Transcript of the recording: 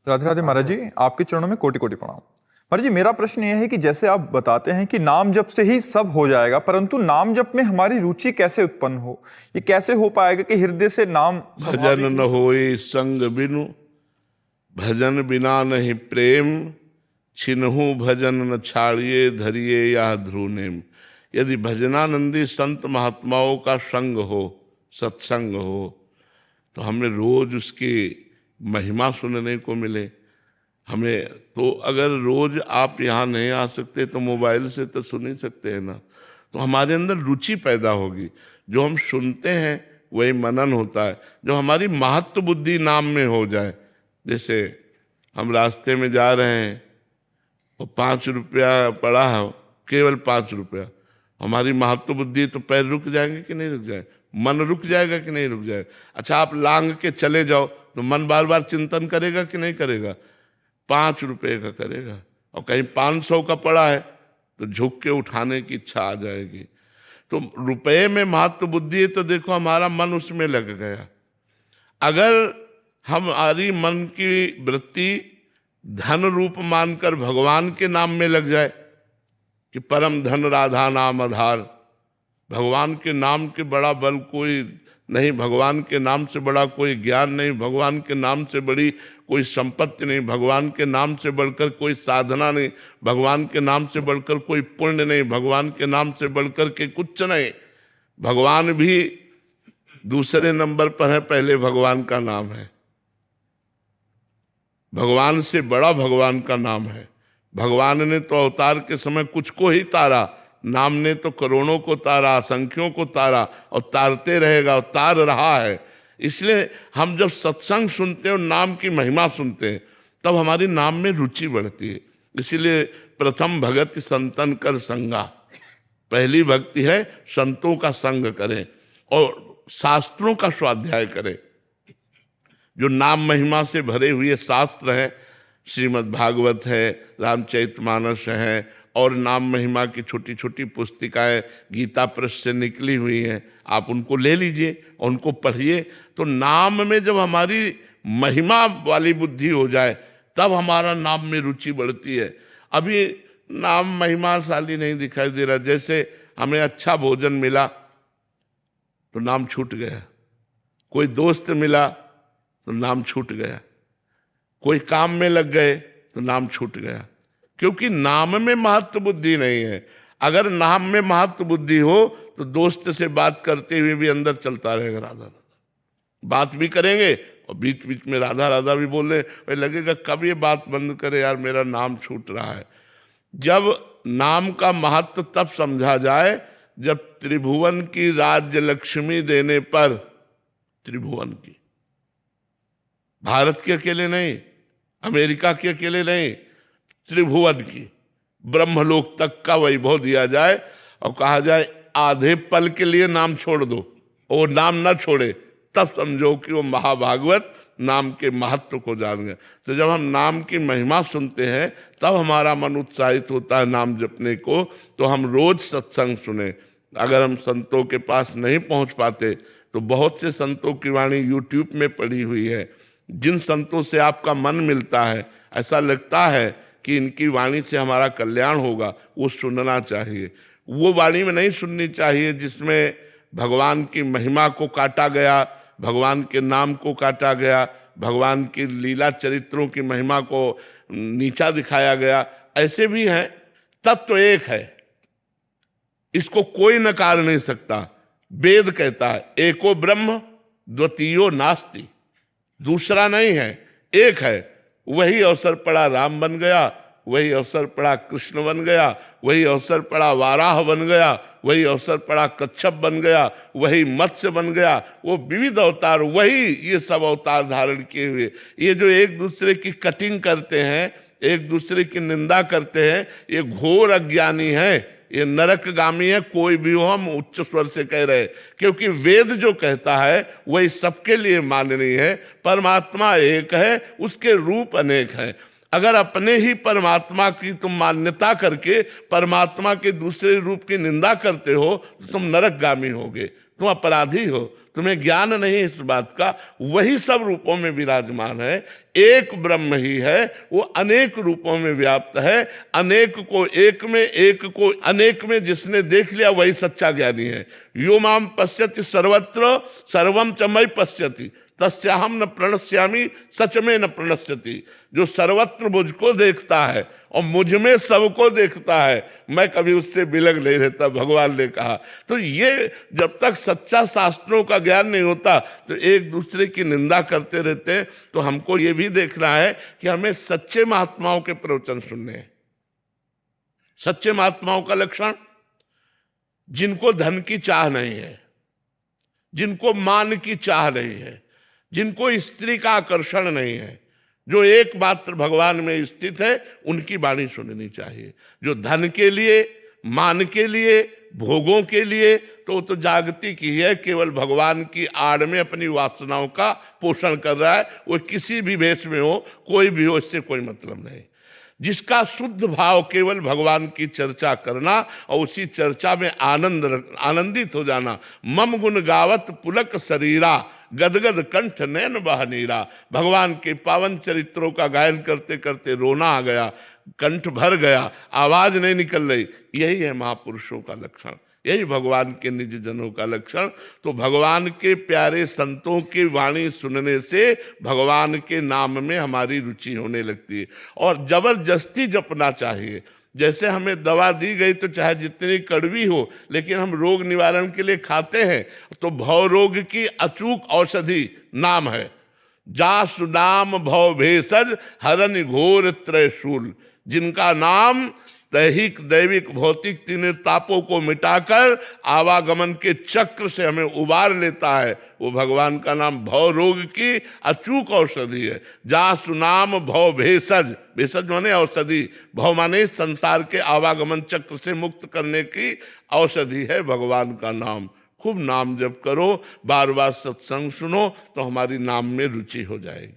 राधे राधे महाराज जी, आपके चरणों में कोटि कोटि प्रणाम। महाराज जी, मेरा प्रश्न यह है कि जैसे आप बताते हैं कि नाम जप से ही सब हो जाएगा, परंतु नाम जप में हमारी रुचि कैसे उत्पन्न हो, ये कैसे हो पाएगा कि हृदय से नाम भजन न होए संग बिनु, भजन बिना नहीं प्रेम, छिनहु भजन न छाड़िए, धरिए या ध्रुनेम। यदि भजनानंदी संत महात्माओं का संग हो, सत्संग हो, तो हमें रोज उसकी महिमा सुनने को मिले। हमें तो अगर रोज आप यहाँ नहीं आ सकते तो मोबाइल से तो सुन ही सकते हैं ना, तो हमारे अंदर रुचि पैदा होगी। जो हम सुनते हैं वही मनन होता है। जो हमारी महत्व बुद्धि नाम में हो जाए, जैसे हम रास्ते में जा रहे हैं और 5 रुपया पड़ा है, केवल 5 रुपया, हमारी महत्व बुद्धि तो पैर रुक जाएंगे कि नहीं रुक जाए, मन रुक जाएगा कि नहीं रुक जाएगा। अच्छा, आप लांग के चले जाओ तो मन बार बार चिंतन करेगा कि नहीं करेगा, 5 रुपये का करेगा। और कहीं 500 का पड़ा है तो झुक के उठाने की इच्छा आ जाएगी। तो रुपये में महत्व बुद्धि है तो देखो हमारा मन उसमें लग गया। अगर हमारी मन की वृत्ति धन रूप मानकर भगवान के नाम में लग जाए कि परम धन राधा नाम आधार, भगवान के नाम के बड़ा बल कोई नहीं, भगवान के नाम से बड़ा कोई ज्ञान नहीं, भगवान के नाम से बड़ी कोई संपत्ति नहीं, भगवान के नाम से बढ़कर कोई साधना नहीं, भगवान के नाम से बढ़कर कोई पुण्य नहीं, भगवान के नाम से बढ़कर के कुछ नहीं। भगवान भी दूसरे नंबर पर है, पहले भगवान का नाम है। भगवान से बड़ा भगवान का नाम है। भगवान ने तो अवतार के समय कुछ को ही तारा, नाम ने तो करोड़ों को तारा, असंख्यों को तारा, और तारते रहेगा और तार रहा है। इसलिए हम जब सत्संग सुनते हैं और नाम की महिमा सुनते हैं तब हमारी नाम में रुचि बढ़ती है। इसीलिए प्रथम भगति संतन कर संगा, पहली भक्ति है संतों का संग करें और शास्त्रों का स्वाध्याय करें। जो नाम महिमा से भरे हुए शास्त्र हैं, श्रीमद् भागवत है, रामचरितमानस है, और नाम महिमा की छोटी छोटी पुस्तिकाएं गीता प्रेस से निकली हुई हैं, आप उनको ले लीजिए और उनको पढ़िए। तो नाम में जब हमारी महिमा वाली बुद्धि हो जाए तब हमारा नाम में रुचि बढ़ती है। अभी नाम महिमाशाली नहीं दिखाई दे रहा। जैसे हमें अच्छा भोजन मिला तो नाम छूट गया, कोई दोस्त मिला तो नाम छूट गया, कोई काम में लग गए तो नाम छूट गया, क्योंकि नाम में महत्व बुद्धि नहीं है। अगर नाम में महत्व बुद्धि हो तो दोस्त से बात करते हुए भी अंदर चलता रहेगा राधा राधा, बात भी करेंगे और बीच बीच में राधा राधा भी बोलने लगेगा। कब ये बात बंद करे यार, मेरा नाम छूट रहा है। जब नाम का महत्व तब समझा जाए जब त्रिभुवन की राज्य लक्ष्मी देने पर, त्रिभुवन की, भारत के अकेले नहीं, अमेरिका के अकेले नहीं, त्रिभुवन की, ब्रह्मलोक तक का वैभव दिया जाए और कहा जाए आधे पल के लिए नाम छोड़ दो, और नाम ना छोड़े, तब समझो कि वो महाभागवत नाम के महत्व को जान गए। तो जब हम नाम की महिमा सुनते हैं तब हमारा मन उत्साहित होता है नाम जपने को। तो हम रोज सत्संग सुने। अगर हम संतों के पास नहीं पहुंच पाते तो बहुत से संतों की वाणी यूट्यूब में पड़ी हुई है। जिन संतों से आपका मन मिलता है, ऐसा लगता है कि इनकी वाणी से हमारा कल्याण होगा, वो सुनना चाहिए। वो वाणी में नहीं सुननी चाहिए जिसमें भगवान की महिमा को काटा गया, भगवान के नाम को काटा गया, भगवान की लीला चरित्रों की महिमा को नीचा दिखाया गया। ऐसे भी हैं। तत्व एक है, इसको कोई नकार नहीं सकता। वेद कहता है एको ब्रह्म द्वितीयो नास्ति, दूसरा नहीं है, एक है। वही अवसर पड़ा राम बन गया, वही अवसर पड़ा कृष्ण बन गया, वही अवसर पड़ा वाराह बन गया, वही अवसर पड़ा कच्छप बन गया, वही मत्स्य बन गया। वो विविध अवतार, वही ये सब अवतार धारण किए हुए। ये जो एक दूसरे की कटिंग करते हैं, एक दूसरे की निंदा करते हैं, ये घोर अज्ञानी है, ये नरकगामी है। कोई भी हो, हम उच्च स्वर से कह रहे, क्योंकि वेद जो कहता है वही सबके लिए माननीय है। परमात्मा एक है, उसके रूप अनेक हैं। अगर अपने ही परमात्मा की तुम मान्यता करके परमात्मा के दूसरे रूप की निंदा करते हो तो तुम नरकगामी होगे, तुम अपराधी हो, तुम्हें ज्ञान नहीं इस बात का। वही सब रूपों में विराजमान है, एक ब्रह्म ही है, वो अनेक रूपों में व्याप्त है। अनेक को एक में, एक को अनेक में जिसने देख लिया वही सच्चा ज्ञानी है। यो माम पश्यति सर्वत्र सर्वम च मयि पश्यति तस्याहम न प्रणश्यामि सच में न प्रणश्यति। जो सर्वत्र मुझको देखता है और मुझ में सबको देखता है, मैं कभी उससे बिलग नहीं रहता, भगवान ने कहा। तो ये जब तक सच्चा शास्त्रों का ज्ञान नहीं होता तो एक दूसरे की निंदा करते रहते हैं। तो हमको ये भी देखना है कि हमें सच्चे महात्माओं के प्रवचन सुनने हैं। सच्चे महात्माओं का लक्षण, जिनको धन की चाह नहीं है, जिनको मान की चाह नहीं है, जिनको स्त्री का आकर्षण नहीं है, जो एकमात्र भगवान में स्थित है, उनकी वाणी सुननी चाहिए। जो धन के लिए, मान के लिए, भोगों के लिए, तो जागतिक ही है, केवल भगवान की आड़ में अपनी वासनाओं का पोषण कर रहा है। वो किसी भी वेश में हो, कोई भी हो, इससे कोई मतलब नहीं। जिसका शुद्ध भाव केवल भगवान की चर्चा करना और उसी चर्चा में आनंदित हो जाना। मम गुण गावत पुलक शरीरा गदगद कंठ नयन बहनीरा। भगवान के पावन चरित्रों का गायन करते करते रोना आ गया, कंठ भर गया, आवाज नहीं निकल रही। यही है महापुरुषों का लक्षण, यही भगवान के निज जनों का लक्षण। तो भगवान के प्यारे संतों की वाणी सुनने से भगवान के नाम में हमारी रुचि होने लगती है और जबरदस्ती जपना चाहिए। जैसे हमें दवा दी गई तो चाहे जितनी कड़वी हो, लेकिन हम रोग निवारण के लिए खाते हैं, तो भव रोग की अचूक औषधि नाम है। जासु नाम भव भेषज हरन घोर त्रयशूल। जिनका नाम दैहिक दैविक भौतिक तीनों तापों को मिटाकर आवागमन के चक्र से हमें उबार लेता है, वो भगवान का नाम भव रोग की अचूक औषधि है। जासु नाम भव भेषज, भेषज माने औषधि, भव माने संसार के आवागमन चक्र से मुक्त करने की औषधि है भगवान का नाम। खूब नाम जप करो, बार बार सत्संग सुनो, तो हमारी नाम में रुचि हो जाएगी।